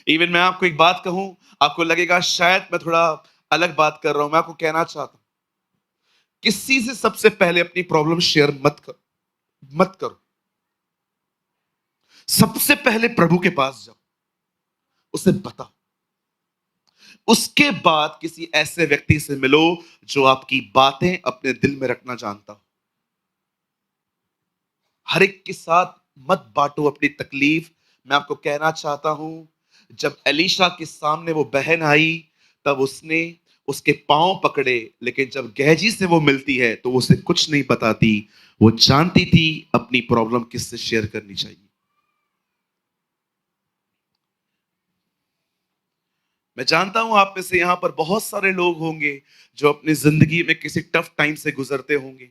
इवन मैं आपको एक बात कहूं, आपको लगेगा शायद मैं थोड़ा अलग बात कर रहा हूं, मैं आपको कहना चाहता हूं, किसी से सबसे पहले अपनी प्रॉब्लम शेयर मत करो। सबसे पहले प्रभु के पास जाओ, उसे बताओ, उसके बाद किसी ऐसे व्यक्ति से मिलो जो आपकी बातें अपने दिल में रखना जानता हो। हर एक के साथ मत बांटो अपनी तकलीफ। मैं आपको कहना चाहता हूं, जब एलीशा के सामने वो बहन आई तब उसने उसके पांव पकड़े, लेकिन जब गहजी से वो मिलती है तो उसे कुछ नहीं बताती। वो जानती थी अपनी प्रॉब्लम किससे शेयर करनी चाहिए। मैं जानता हूं आप में से यहां पर बहुत सारे लोग होंगे जो अपनी जिंदगी में किसी टफ टाइम से गुजरते होंगे।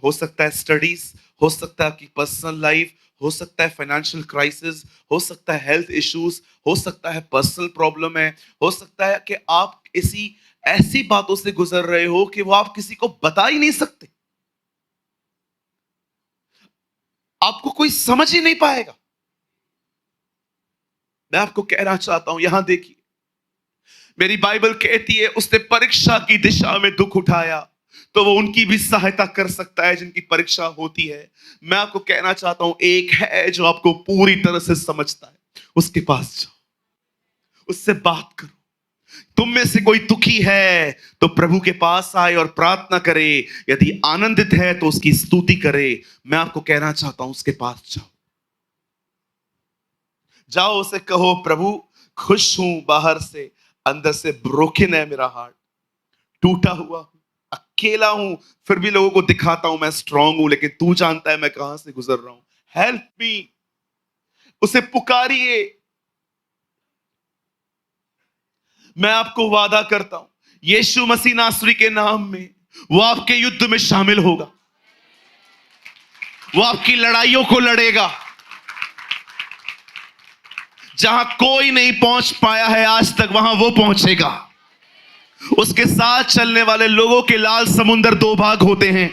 हो सकता है स्टडीज, हो सकता है आपकी पर्सनल लाइफ, हो सकता है फाइनेंशियल क्राइसिस, हो सकता है हेल्थ इश्यूज, हो सकता है पर्सनल प्रॉब्लम है, हो सकता है कि आप किसी ऐसी बातों से गुजर रहे हो कि वो आप किसी को बता ही नहीं सकते, आपको कोई समझ ही नहीं पाएगा। मैं आपको कहना चाहता हूं, यहां देखिए, मेरी बाइबल कहती है उसने परीक्षा की दिशा में दुख उठाया, तो वो उनकी भी सहायता कर सकता है जिनकी परीक्षा होती है। मैं आपको कहना चाहता हूं, एक है जो आपको पूरी तरह से समझता है, उसके पास जाओ, उससे बात करो। तुम में से कोई दुखी है तो प्रभु के पास आए और प्रार्थना करे, यदि आनंदित है तो उसकी स्तुति करे। मैं आपको कहना चाहता हूं, उसके पास जाओ, जाओ उसे कहो, प्रभु खुश हूं बाहर से, अंदर से ब्रोकन है मेरा हार्ट, टूटा हुआ हूं, अकेला हूं, फिर भी लोगों को दिखाता हूं मैं स्ट्रांग हूं, लेकिन तू जानता है मैं कहां से गुजर रहा हूं, हेल्प मी। उसे पुकारिए। मैं आपको वादा करता हूं, यीशु मसीह नासरी के नाम में वो आपके युद्ध में शामिल होगा, वो आपकी लड़ाइयों को लड़ेगा। जहां कोई नहीं पहुंच पाया है आज तक, वहां वो पहुंचेगा। उसके साथ चलने वाले लोगों के लाल समुंदर दो भाग होते हैं,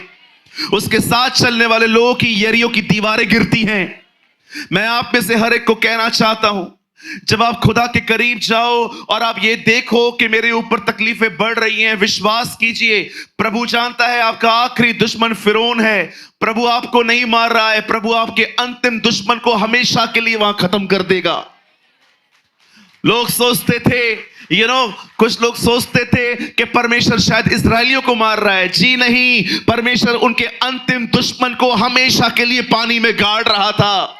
उसके साथ चलने वाले लोगों की यरियों की दीवारें गिरती हैं। मैं आप में से हर एक को कहना चाहता हूं, जब आप खुदा के करीब जाओ और आप ये देखो कि मेरे ऊपर तकलीफें बढ़ रही हैं, विश्वास कीजिए प्रभु जानता है आपका आखिरी दुश्मन फिरौन है। प्रभु आपको नहीं मार रहा है, प्रभु आपके अंतिम दुश्मन को हमेशा के लिए वहां खत्म कर देगा। लोग सोचते थे, कुछ लोग सोचते थे कि परमेश्वर शायद इस्राएलियों को मार रहा है। जी नहीं, परमेश्वर उनके अंतिम दुश्मन को हमेशा के लिए पानी में गाड़ रहा था।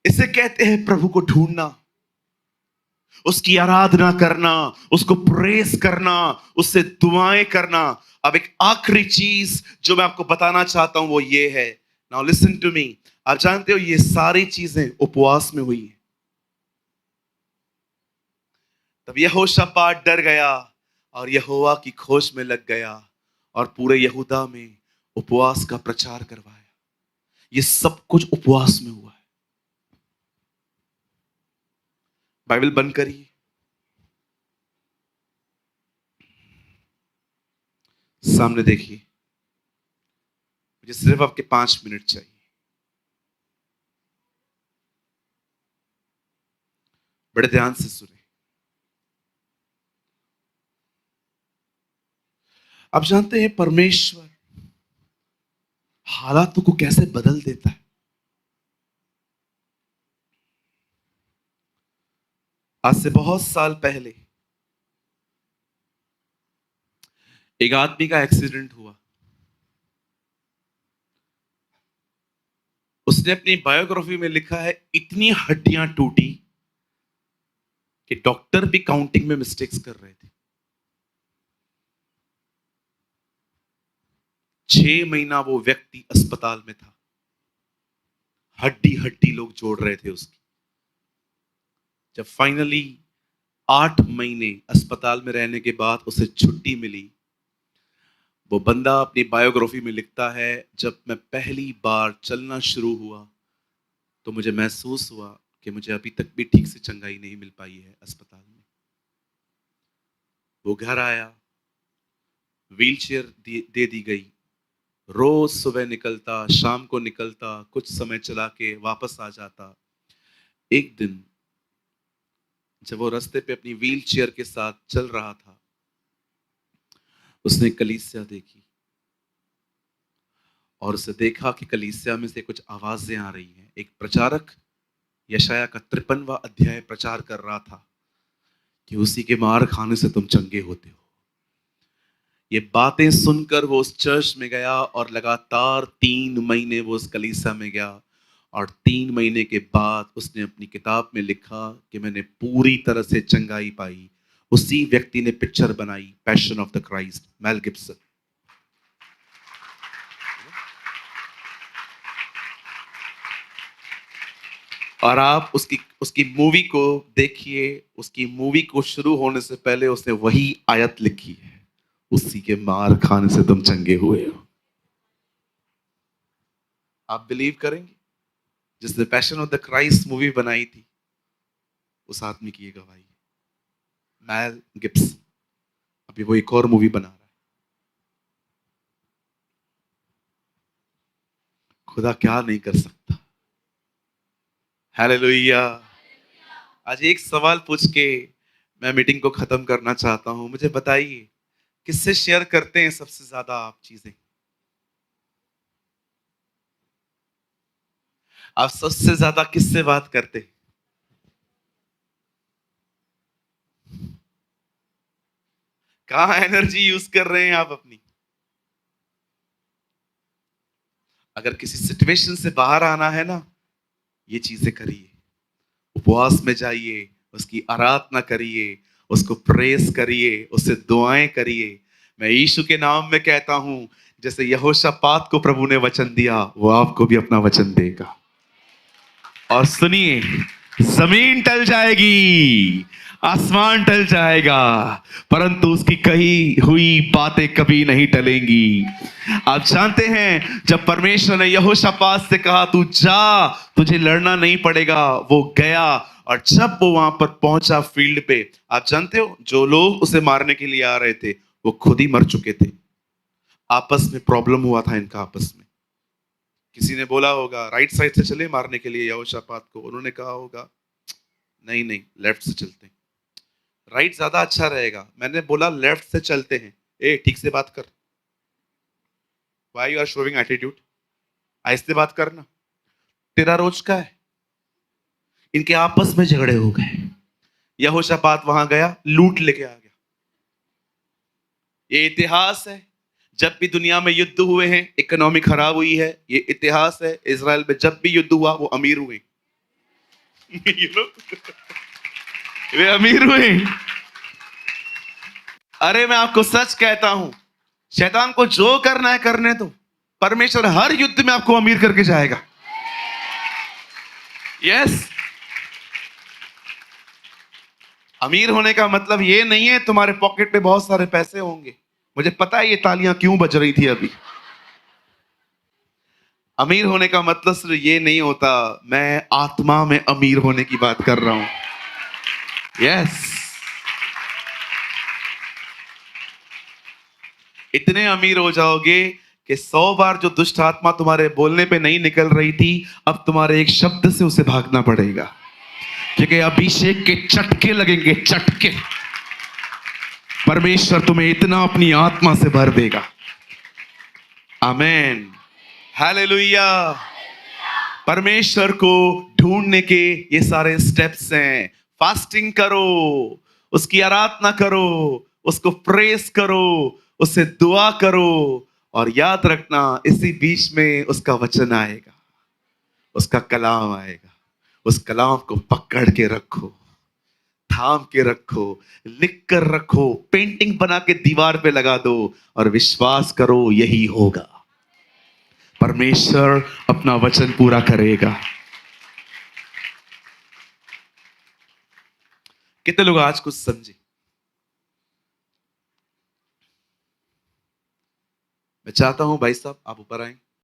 इसे कहते हैं प्रभु को ढूंढना। उसकी आराधना करना, उसको प्रेस करना, उससे दुआएं करना। अब एक आखिरी चीज जो मैं आपको बताना चाहता हूं वो ये है, नाउ लिसन टू मी। आप जानते हो ये सारी चीजें उपवास में हुई है। तब यहोशापात डर गया और यहोवा की खोज में लग गया और पूरे यहूदा में उपवास का प्रचार करवाया। ये सब कुछ उपवास में हुआ है। बाइबल बंद करिए, सामने देखिए। मुझे सिर्फ आपके 5 मिनट चाहिए। बड़े ध्यान से सुने। आप जानते हैं परमेश्वर हालातों को कैसे बदल देता है। आज से बहुत साल पहले एक आदमी का एक्सीडेंट हुआ। उसने अपनी बायोग्राफी में लिखा है, इतनी हड्डियां टूटी कि डॉक्टर भी काउंटिंग में मिस्टेक्स कर रहे थे। 6 महीना वो व्यक्ति अस्पताल में था। हड्डी हड्डी लोग जोड़ रहे थे उसकी। जब फाइनली 8 महीने अस्पताल में रहने के बाद उसे छुट्टी मिली, वो बंदा अपनी बायोग्राफी में लिखता है, जब मैं पहली बार चलना शुरू हुआ तो मुझे महसूस हुआ कि मुझे अभी तक भी ठीक से चंगाई नहीं मिल पाई है अस्पताल में। वो घर आया, व्हीलचेयर दे दी गई। रोज सुबह निकलता, शाम को निकलता, कुछ समय चला के वापस आ जाता। एक दिन जब वो रास्ते पे अपनी व्हील चेयर के साथ चल रहा था, उसने कलीसिया देखी और उसे देखा कि कलीसिया में से कुछ आवाजें आ रही हैं। एक प्रचारक यशाया का 53वां अध्याय प्रचार कर रहा था कि उसी के मार खाने से तुम चंगे होते हो। ये बातें सुनकर वो उस चर्च में गया और लगातार 3 महीने वो उस कलीसिया में गया। और 3 महीने के बाद उसने अपनी किताब में लिखा कि मैंने पूरी तरह से चंगाई पाई। उसी व्यक्ति ने पिक्चर बनाई, passion of the Christ, Mel Gibson. और आप उसकी उसकी मूवी को देखिए। उसकी मूवी को शुरू होने से पहले उसने वही आयत लिखी है, उसी के मार खाने से तुम चंगे हुए हो। आप बिलीव करेंगे, जिसने passion of the Christ movie बनाई थी, उस आदमी की ये गवाही है, मेल गिब्सन। अभी वो एक और मूवी बना रहा है। खुदा क्या नहीं कर सकता। हालेलुया। आज एक सवाल पूछ के मैं मीटिंग को खत्म करना चाहता हूं। मुझे बताइए, किससे शेयर करते हैं सबसे ज्यादा आप चीजें? आप सबसे ज्यादा किससे बात करते हैं? कहाँ एनर्जी यूज कर रहे हैं आप अपनी? अगर किसी सिचुएशन से बाहर आना है ना, ये चीजें करिए। उपवास में जाइए, उसकी आराधना करिए, उसको प्रेस करिए, उससे दुआएं करिए। मैं यीशु के नाम में कहता हूं, जैसे यहोशापात को प्रभु ने वचन दिया, वो आपको भी अपना वचन देगा। और सुनिए, जमीन टल जाएगी, आसमान टल जाएगा, परंतु उसकी कही हुई बातें कभी नहीं टलेंगी। आप जानते हैं, जब परमेश्वर ने यहोशापात से कहा तू जा, तुझे लड़ना नहीं पड़ेगा, वो गया। और जब वो वहां पर पहुंचा फील्ड पे, आप जानते हो जो लोग उसे मारने के लिए आ रहे थे वो खुद ही मर चुके थे। आपस में प्रॉब्लम हुआ था इनका आपस में। किसी ने बोला होगा राइट साइड से चले मारने के लिए यहोशापात को, उन्होंने कहा होगा नहीं नहीं, लेफ्ट से चलते हैं, राइट ज्यादा अच्छा रहेगा। मैंने बोला लेफ्ट से चलते हैं। ए ठीक से बात कर, why you are showing attitude? आहिस्ते बात करना, तेरा रोज का है। इनके आपस में झगड़े हो गए। यहोशापात वहां गया, लूट लेके आ गया। ये इतिहास है। जब भी दुनिया में युद्ध हुए हैं, इकोनॉमी खराब हुई है, ये इतिहास है। इजराइल में जब भी युद्ध हुआ वो अमीर हुए। you know? वे अमीर हुए। अरे मैं आपको सच कहता हूं, शैतान को जो करना है करने दो, परमेश्वर हर युद्ध में आपको अमीर करके जाएगा। यस। अमीर होने का मतलब ये नहीं है तुम्हारे पॉकेट में बहुत सारे पैसे होंगे। मुझे पता है ये तालियां क्यों बज रही थी अभी। अमीर होने का मतलब सिर्फ ये नहीं होता, मैं आत्मा में अमीर होने की बात कर रहा हूं। यस। इतने अमीर हो जाओगे कि 100 बार जो दुष्ट आत्मा तुम्हारे बोलने पे नहीं निकल रही थी, अब तुम्हारे एक शब्द से उसे भागना पड़ेगा, क्योंकि अभिषेक के चटके लगेंगे, चटके। परमेश्वर तुम्हें इतना अपनी आत्मा से भर देगा। आमेन। हालेलुया। परमेश्वर को ढूंढने के ये सारे स्टेप्स हैं। फास्टिंग करो, उसकी आराधना करो, उसको प्रेस करो, उससे दुआ करो, और याद रखना इसी बीच में उसका वचन आएगा, उसका कलाम आएगा। उस कलाम को पकड़ के रखो, थाम के रखो, लिख कर रखो, पेंटिंग बना के दीवार पे लगा दो, और विश्वास करो यही होगा। परमेश्वर अपना वचन पूरा करेगा। कितने लोग आज कुछ समझे? मैं चाहता हूं भाई साहब आप ऊपर आए।